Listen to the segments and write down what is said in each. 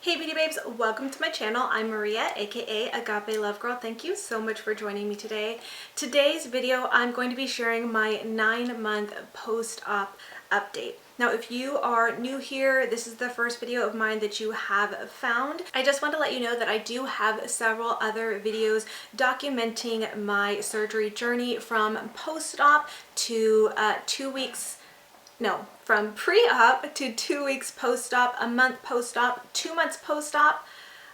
Hey beauty babes, welcome to my channel. I'm Maria, aka Agape Love Girl. Thank you so much for joining me today. Today's video, I'm going to be sharing my 9-month post-op update. Now, if you are new here, this is the first video of mine that you have found. I just want to let you know that I do have several other videos documenting my surgery journey from post-op to from pre-op to 2 weeks post-op, a month post-op, 2 months post-op.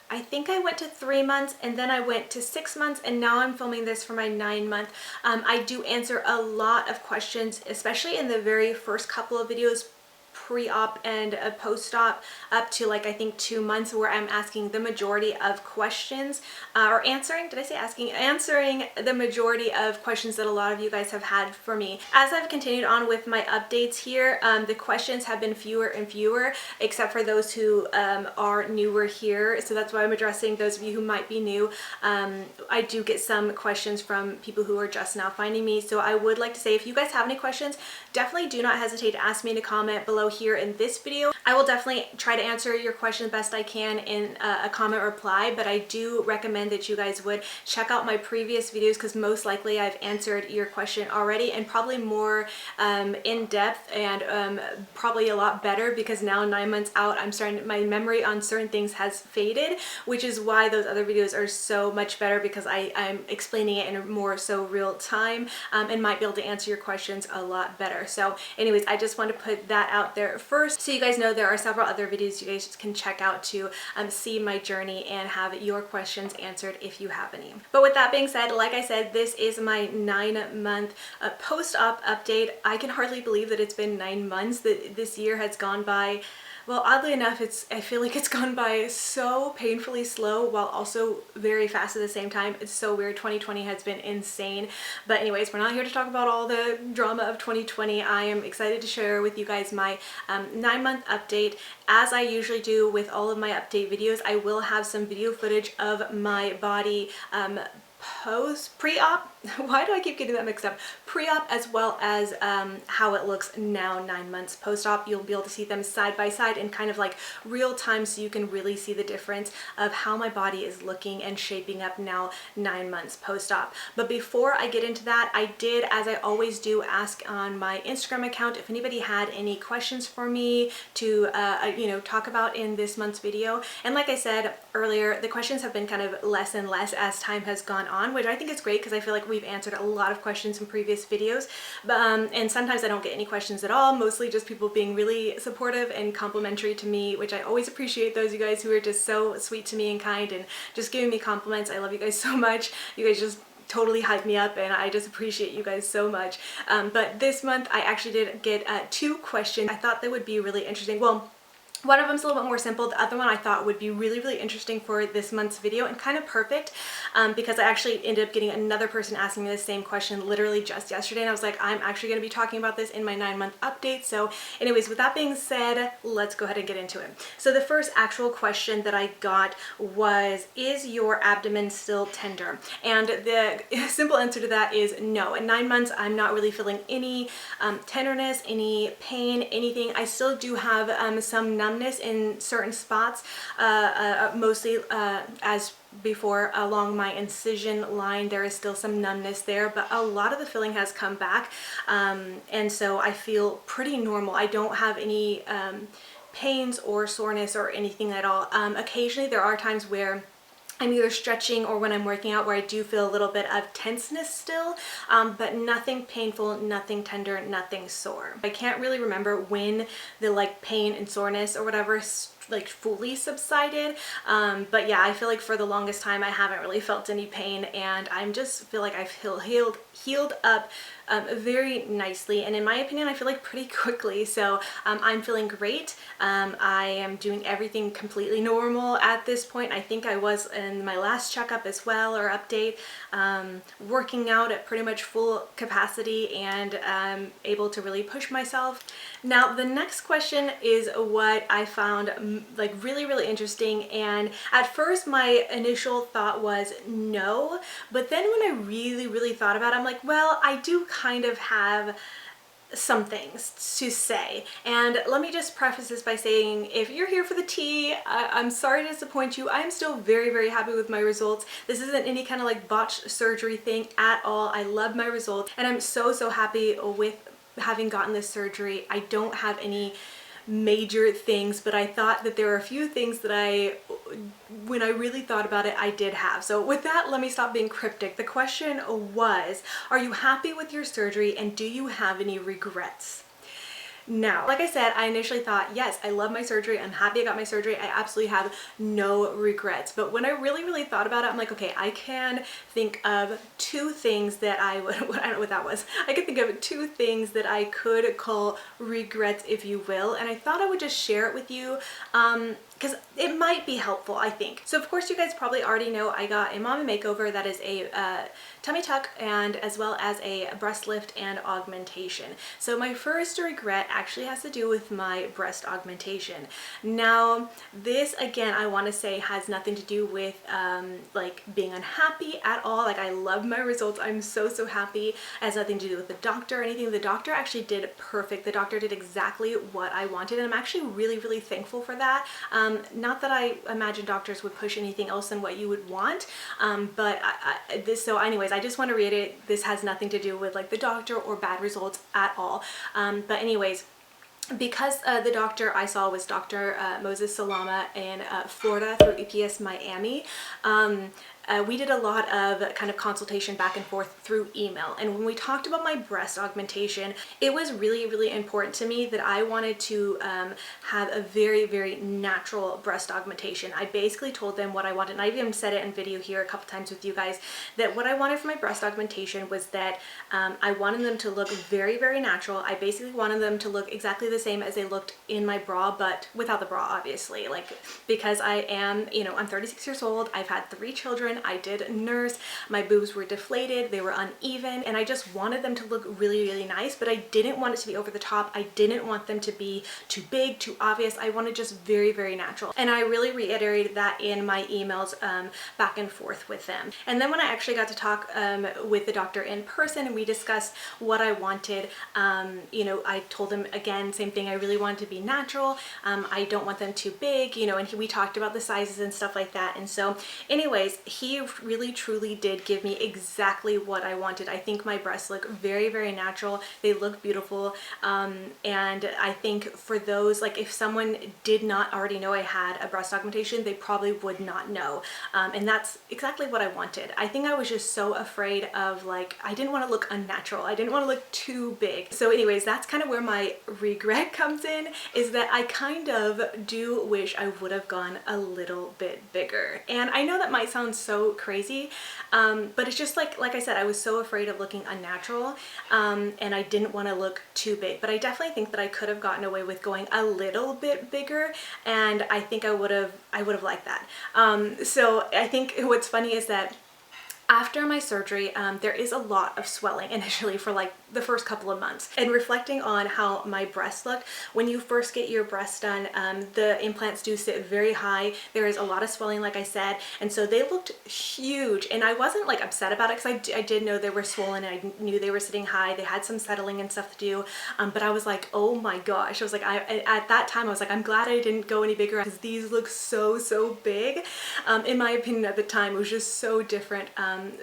I think I went to 3 months and then I went to 6 months, and now I'm filming this for my 9-month. I do answer a lot of questions, especially in the very first couple of videos, pre-op and post-op, up to like I think 2 months, where I'm asking the majority of questions or answering the majority of questions that a lot of you guys have had for me. As I've continued on with my updates here, the questions have been fewer and fewer, except for those who are newer here, so that's why I'm addressing those of you who might be new. I do get some questions from people who are just now finding me, so I would like to say, if you guys have any questions, definitely do not hesitate to ask me in a comment below here in this video. I will definitely try to answer your question best I can in a comment reply, but I do recommend that you guys would check out my previous videos, because most likely I've answered your question already, and probably more in depth, and probably a lot better, because now 9 months out, my memory on certain things has faded, which is why those other videos are so much better, because I'm explaining it in more so real time, and might be able to answer your questions a lot better. So anyways, I just want to put that out there first, so you guys know there are several other videos you guys can check out to see my journey and have your questions answered if you have any. But with that being said, like I said, this is my 9-month post-op update. I can hardly believe that it's been 9 months, that this year has gone by. Well, oddly enough, I feel like it's gone by so painfully slow, while also very fast at the same time. It's so weird. 2020 has been insane. But anyways, we're not here to talk about all the drama of 2020. I am excited to share with you guys my 9-month update. As I usually do with all of my update videos, I will have some video footage of my body pre-op. Why do I keep getting that mixed up? Pre-op, as well as how it looks now 9 months post-op. You'll be able to see them side by side in kind of like real time, so you can really see the difference of how my body is looking and shaping up now 9 months post-op. But before I get into that, I did, as I always do, ask on my Instagram account if anybody had any questions for me to talk about in this month's video. And like I said earlier, the questions have been kind of less and less as time has gone on, which I think is great, because I feel like we've answered a lot of questions in previous videos. But and sometimes I don't get any questions at all, mostly just people being really supportive and complimentary to me, which I always appreciate. Those of you guys who are just so sweet to me and kind and just giving me compliments, I love you guys so much. You guys just totally hype me up, and I just appreciate you guys so much. But this month I actually did get 2 questions. I thought they would be really interesting. Well, one of them's a little bit more simple. The other one I thought would be really interesting for this month's video, and kind of perfect, because I actually ended up getting another person asking me the same question literally just yesterday, and I was like, I'm actually going to be talking about this in my 9-month update. So anyways, with that being said, let's go ahead and get into it. So the first actual question that I got was, is your abdomen still tender? And the simple answer to that is no. At 9 months, I'm not really feeling any tenderness, any pain, anything. I still do have some numbness in certain spots, mostly as before along my incision line. There is still some numbness there, but a lot of the feeling has come back, and so I feel pretty normal. I don't have any pains or soreness or anything at all. Occasionally there are times where I'm either stretching or when I'm working out where I do feel a little bit of tenseness still, but nothing painful, nothing tender, nothing sore. I can't really remember when the like pain and soreness or whatever like fully subsided, but yeah, I feel like for the longest time I haven't really felt any pain, and I'm just feel like I've healed up very nicely, and in my opinion I feel like pretty quickly. So I'm feeling great. I am doing everything completely normal at this point. I think I was in my last checkup as well, or update, working out at pretty much full capacity, and able to really push myself. Now the next question is what I found like really interesting, and at first my initial thought was no, but then when I really thought about it, I'm like, well, I do kind of have some things to say. And let me just preface this by saying, if you're here for the tea, I'm sorry to disappoint you. I'm still very, very happy with my results. This isn't any kind of like botched surgery thing at all. I love my results and I'm so, so happy with having gotten this surgery. I don't have any major things, but I thought that there were a few things that when I really thought about it, I did have. So with that, let me stop being cryptic. The question was, are you happy with your surgery and do you have any regrets? Now, like I said, I initially thought, yes, I love my surgery. I'm happy I got my surgery. I absolutely have no regrets. But when I really, really thought about it, I'm like, okay, I can think of two things that I would, I don't know what that was. I could think of two things that I could call regrets, if you will. And I thought I would just share it with you. Because it might be helpful, I think. So of course you guys probably already know I got a Mommy Makeover, that is a tummy tuck and as well as a breast lift and augmentation. So my first regret actually has to do with my breast augmentation. Now this, again, I want to say has nothing to do with like being unhappy at all. Like, I love my results. I'm so, so happy. It has nothing to do with the doctor or anything. The doctor actually did perfect. The doctor did exactly what I wanted and I'm actually really, really thankful for that. Not that I imagine doctors would push anything else than what you would want, but so anyways, I just want to reiterate, this has nothing to do with like the doctor or bad results at all. But anyways, because the doctor I saw was Dr. Moses Salama in Florida through EPS Miami, we did a lot of kind of consultation back and forth through email. And when we talked about my breast augmentation, it was really, really important to me that I wanted to have a very, very natural breast augmentation. I basically told them what I wanted, and I even said it in video here a couple times with you guys, that what I wanted for my breast augmentation was that I wanted them to look very, very natural. I basically wanted them to look exactly the same as they looked in my bra, but without the bra, obviously. Like, because I am, you know, I'm 36 years old, I've had 3 children, I did nurse, my boobs were deflated, they were uneven, and I just wanted them to look really, really nice, but I didn't want it to be over the top. I didn't want them to be too big, too obvious. I wanted just very, very natural. And I really reiterated that in my emails back and forth with them. And then when I actually got to talk with the doctor in person and we discussed what I wanted, you know, I told him again, same thing, I really wanted to be natural. I don't want them too big, you know, and we talked about the sizes and stuff like that. And so anyways, he really truly did give me exactly what I wanted. I think my breasts look very, very natural. They look beautiful. And I think for those, like if someone did not already know I had a breast augmentation, they probably would not know. And that's exactly what I wanted. I think I was just so afraid of, like, I didn't want to look unnatural. I didn't want to look too big. So anyways, that's kind of where my regret comes in, is that I kind of do wish I would have gone a little bit bigger. And I know that might sound so crazy, but it's just like I said, I was so afraid of looking unnatural, and I didn't want to look too big. But I definitely think that I could have gotten away with going a little bit bigger, and I think I would have liked that. So I think what's funny is that after my surgery, there is a lot of swelling initially for like the first couple of months. And reflecting on how my breasts look, when you first get your breasts done, the implants do sit very high. There is a lot of swelling, like I said, and so they looked huge. And I wasn't like upset about it because I did know they were swollen and I knew they were sitting high. They had some settling and stuff to do, but I was like, oh my gosh. I was like, at that time, I was like, I'm glad I didn't go any bigger because these look so, so big. In my opinion at the time, it was just so different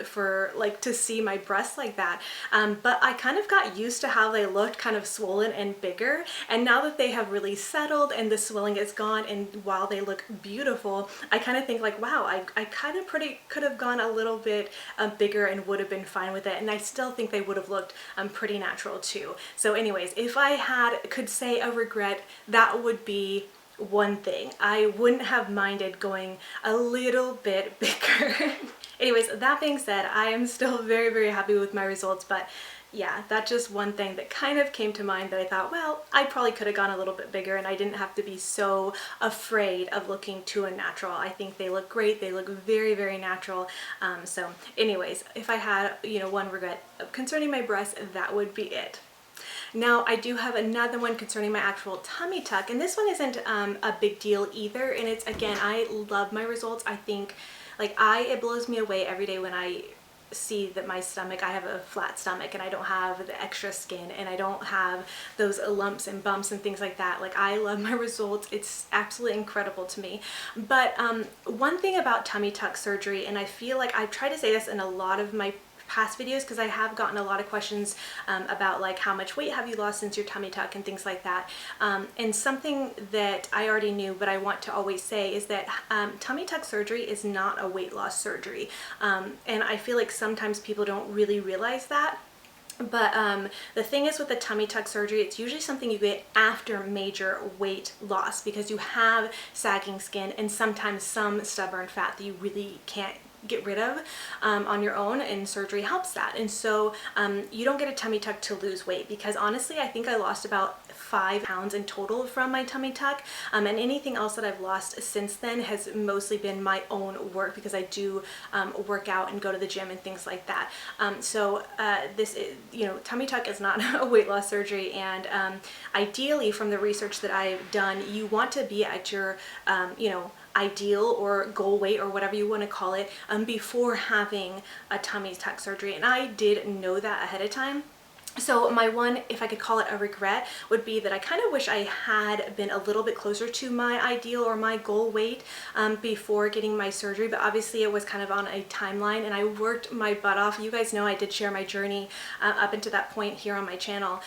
for like to see my breasts like that. But I kind of got used to how they looked, kind of swollen and bigger. And now that they have really settled and the swelling is gone, and while they look beautiful, I kind of think like, wow, I kind of could have gone a little bit bigger and would have been fine with it. And I still think they would have looked pretty natural too. So anyways, if I could say a regret, that would be one thing. I wouldn't have minded going a little bit bigger. Anyways, that being said, I am still very, very happy with my results, but yeah, that's just one thing that kind of came to mind that I thought, well, I probably could have gone a little bit bigger and I didn't have to be so afraid of looking too unnatural. I think they look great. They look very, very natural. So anyways, if I had, you know, one regret concerning my breasts, that would be it. Now, I do have another one concerning my actual tummy tuck, and this one isn't a big deal either. And it's, again, I love my results. I think, like, it blows me away every day when I see that my stomach, I have a flat stomach and I don't have the extra skin and I don't have those lumps and bumps and things like that. Like, I love my results. It's absolutely incredible to me. But one thing about tummy tuck surgery, and I feel like I've tried to say this in a lot of my past videos, because I have gotten a lot of questions about like how much weight have you lost since your tummy tuck and things like that. And something that I already knew but I want to always say is that tummy tuck surgery is not a weight loss surgery. And I feel like sometimes people don't really realize that. But the thing is, with the tummy tuck surgery, it's usually something you get after major weight loss, because you have sagging skin and sometimes some stubborn fat that you really can't get rid of on your own, and surgery helps that. And so you don't get a tummy tuck to lose weight, because honestly I think I lost about 5 pounds in total from my tummy tuck, and anything else that I've lost since then has mostly been my own work, because I do work out and go to the gym and things like that. So this is, you know, tummy tuck is not a weight loss surgery, and ideally, from the research that I've done, you want to be at your you know, ideal or goal weight, or whatever you want to call it, before having a tummy tuck surgery. And I did know that ahead of time. So my one, if I could call it a regret, would be that I kind of wish I had been a little bit closer to my ideal or my goal weight before getting my surgery. But obviously it was kind of on a timeline, and I worked my butt off. You guys know I did share my journey up until that point here on my channel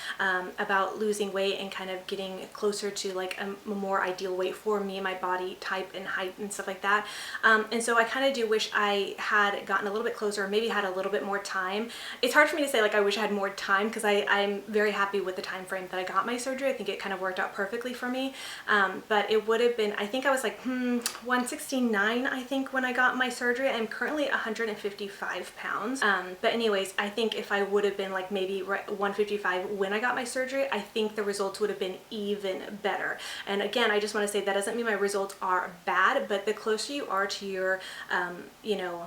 about losing weight and kind of getting closer to like a more ideal weight for me, my body type and height and stuff like that. And so I kind of do wish I had gotten a little bit closer, or maybe had a little bit more time. It's hard for me to say like I wish I had more time, because I'm very happy with the time frame that I got my surgery. I think it kind of worked out perfectly for me. But it would have been, I think I was like 169 I think when I got my surgery. I'm currently 155 pounds. But anyways, I think if I would have been like maybe 155 when I got my surgery, I think the results would have been even better. And again, I just want to say that doesn't mean my results are bad, but the closer you are to your you know,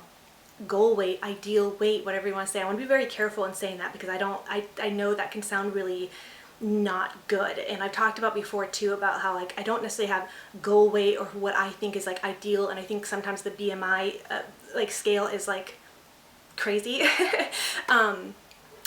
goal weight, ideal weight, whatever you want to say. I want to be very careful in saying that, because I know that can sound really not good. And I've talked about before too about how like I don't necessarily have goal weight or what I think is like ideal, and I think sometimes the BMI like scale is like crazy.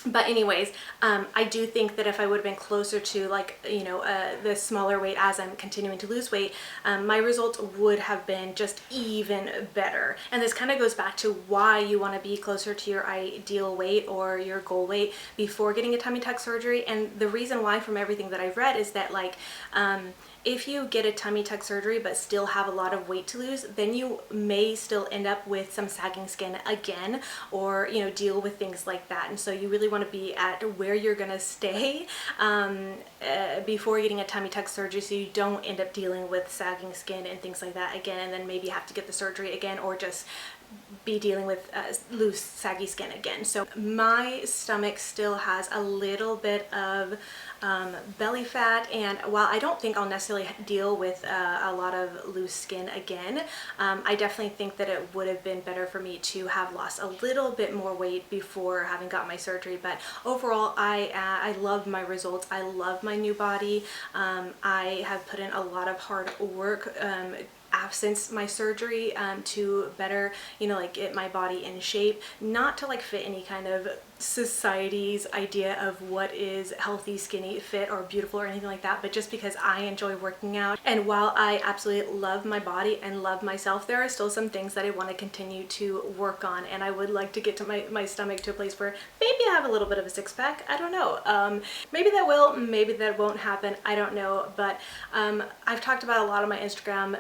But anyways, I do think that if I would have been closer to like, you know, the smaller weight as I'm continuing to lose weight, my results would have been just even better. And this kind of goes back to why you want to be closer to your ideal weight or your goal weight before getting a tummy tuck surgery. And the reason why, from everything that I've read, is that like if you get a tummy tuck surgery but still have a lot of weight to lose, then you may still end up with some sagging skin again, or, you know, deal with things like that. And so you really want to be at where you're going to stay before getting a tummy tuck surgery, so you don't end up dealing with sagging skin and things like that again, and then maybe have to get the surgery again, or just be dealing with loose saggy skin again. So my stomach still has a little bit of belly fat, and while I don't think I'll necessarily deal with a lot of loose skin again, I definitely think that it would have been better for me to have lost a little bit more weight before having got my surgery. But overall, I love my results. I love my new body. I have put in a lot of hard work since my surgery to better, you know, like get my body in shape, not to like fit any kind of society's idea of what is healthy, skinny, fit, or beautiful, or anything like that, but just because I enjoy working out. And while I absolutely love my body and love myself, there are still some things that I want to continue to work on, and I would like to get to my stomach to a place where maybe I have a little bit of a six-pack. I don't know. Maybe that will, maybe that won't happen. I don't know. But I've talked about a lot on my Instagram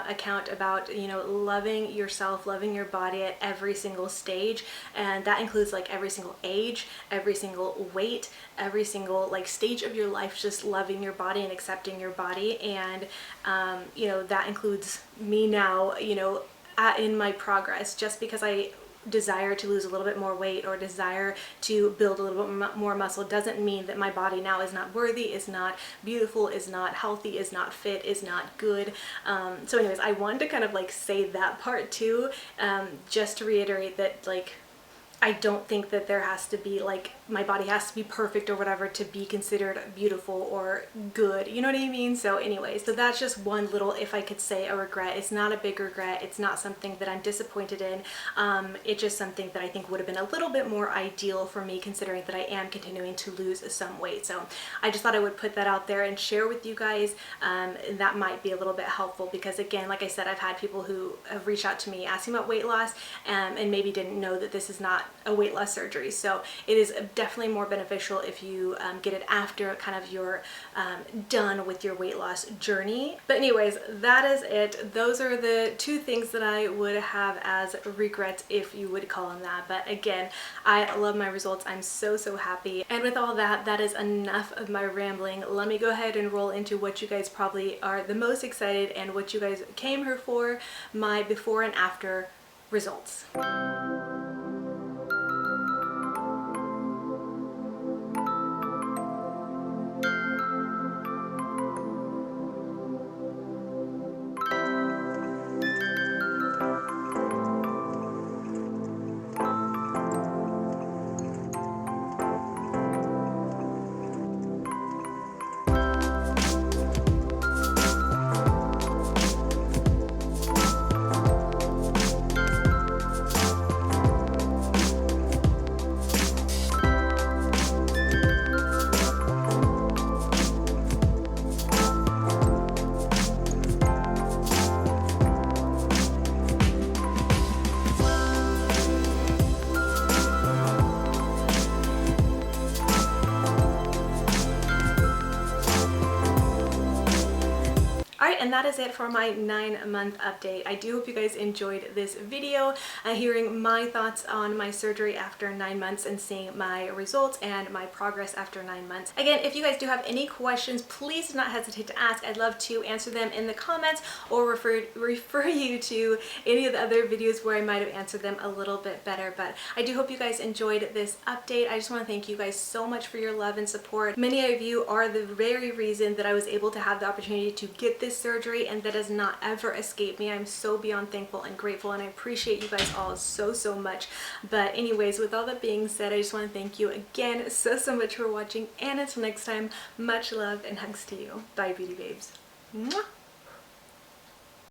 account about, you know, loving yourself, loving your body at every single stage, and that includes like every single age, every single weight, every single like stage of your life, just loving your body and accepting your body. And you know, that includes me now, you know, in my progress. Just because I desire to lose a little bit more weight or desire to build a little bit more muscle doesn't mean that my body now is not worthy, is not beautiful, is not healthy, is not fit, is not good. So anyways, I wanted to kind of like say that part too, just to reiterate that like I don't think that there has to be like my body has to be perfect or whatever to be considered beautiful or good, you know what I mean? So anyways, so that's just one little, if I could say, a regret. It's not a big regret. It's not something that I'm disappointed in. It's just something that I think would have been a little bit more ideal for me, considering that I am continuing to lose some weight. So I just thought I would put that out there and share with you guys. That might be a little bit helpful, because again, like I said, I've had people who have reached out to me asking about weight loss, and maybe didn't know that this is not a weight loss surgery. So it is definitely more beneficial if you get it after kind of you're done with your weight loss journey. But anyways, that is it. Those are the two things that I would have as regrets, if you would call them that. But again, I love my results. I'm so happy. And with all that, that is enough of my rambling. Let me go ahead and roll into what you guys probably are the most excited and what you guys came here for, my before and after results. Alright, and that is it for my 9-month update. I do hope you guys enjoyed this video, hearing my thoughts on my surgery after 9 months and seeing my results and my progress after 9 months. Again, if you guys do have any questions, please do not hesitate to ask. I'd love to answer them in the comments, or refer you to any of the other videos where I might have answered them a little bit better. But I do hope you guys enjoyed this update. I just want to thank you guys so much for your love and support. Many of you are the very reason that I was able to have the opportunity to get this surgery, and that does not ever escape me. I'm so beyond thankful and grateful, and I appreciate you guys all so much. But anyways, with all that being said, I just want to thank you again so much for watching, and until next time, much love and hugs to you. Bye, beauty babes. Mwah!